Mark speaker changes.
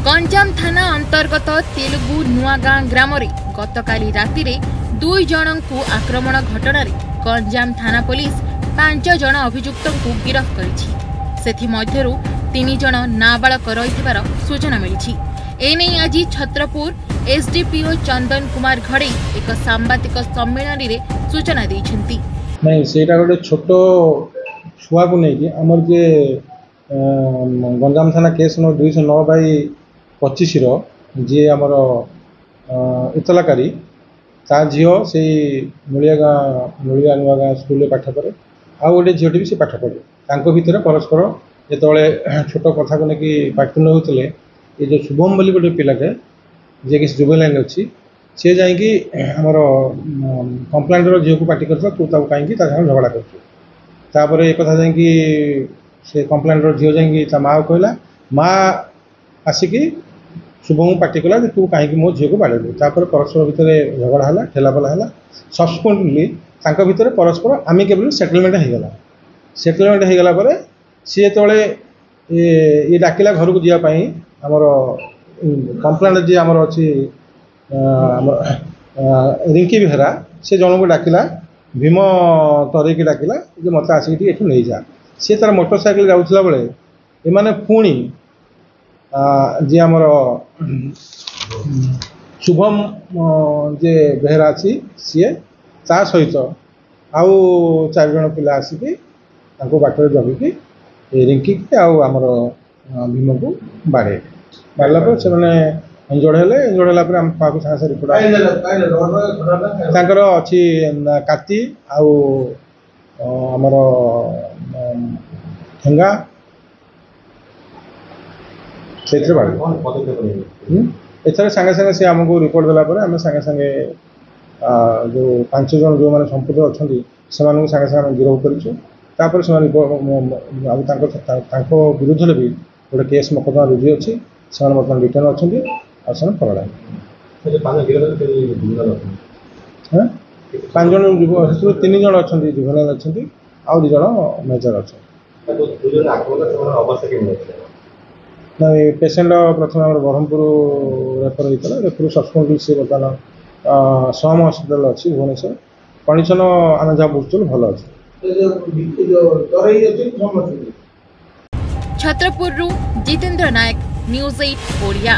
Speaker 1: गंजाम थाना अंतर्गत तेलुगु नुआगां ग्राम गतकाली राति रे 2 जन को आक्रमण घटना रे गंजाम थाना पुलिस 5 जन अभियुक्त को गिरफ्त कर 3 जन नाबालक रही सूचना मिली। एने आज छत्रपुर एसडीपीओ चंदन कुमार घड़े एक सांबादिक सम्मेलन रे सूचना देइछंती।
Speaker 2: नहीं सेटा गोटे छोट छुआ को नहीं आमर जे गंजाम थाना केस नंबर 209/25 जी आमर इतलाकारी ता झील से मुड़िया नुआ गाँ स्कूल पाठ पढ़े आउ गोटे झीटी भी से पाठ पढ़े भितर परस्पर जिते छोट कथा को लेकिन पाठन होते ये जो शुभम बोली गोटे पिलाटे जे कि जुवेनाइल अच्छी सी जामर कंप्लेंटर झील को पार्टी कर तू कहीं झगड़ा कर एक कथा से कंप्लेंटर झील जा माँ कहला माँ आसिक शुभम पार्टी कला तू कहीं मो झील को बाड़ेलु परस्पर भितर झगड़ा है ठेलापला है सब्सिक्वेंटली भितर परस्पर आमिकेबल सेटलमेंट होगला। सेटलमेंट होगला सी जो ये डाकिला घर को जावाई आमर कंप्लेंट जी आमर अच्छी रिंकी बेहरा से जन को डाकिला भीम तरेकी डाकिला जे मत आसिक ये नहीं जा सी तार मोटरसाइकिल जाऊला बेले एमाने पुणी जी आमर शुभम जे बेहरा अच्छी सी ता सहित आउ 4 जन पिला आसिक बाटर जगिकी रिंकी आमर भीम को बाड़े बाड़ला से इंजोर्ड है आम पाक सागे रिपोर्ट अच्छी काती आमर ठेंगा से एथर सागे सागे से आमको रिपोर्ट देलापर आम सागे सागे जो 5 जन जो मैंने संपुक्त अच्छा से सागे सागे गिरफ्त कर विरुद्ध भी गोटे केस मकदमा रुजु अच्छी से बर्तमान रिटर्न अच्छा फरड़ा 5 जन 3 जन अच्छा जुवेनाइल अच्छा आउ 2 जन मेजर अच्छा नहीं पेसेंट प्रथम ब्रह्मपुर रेफर होता रेफर सब्सिक्वेंटली सी बर्तमान सम हस्पिटाल अच्छी भुवनेश्वर कंडीशन आम जहाँ बुझुल भल अच्छे।
Speaker 1: छत्रपुर जितेंद्र नायक न्यूज़ 8 ओडिया।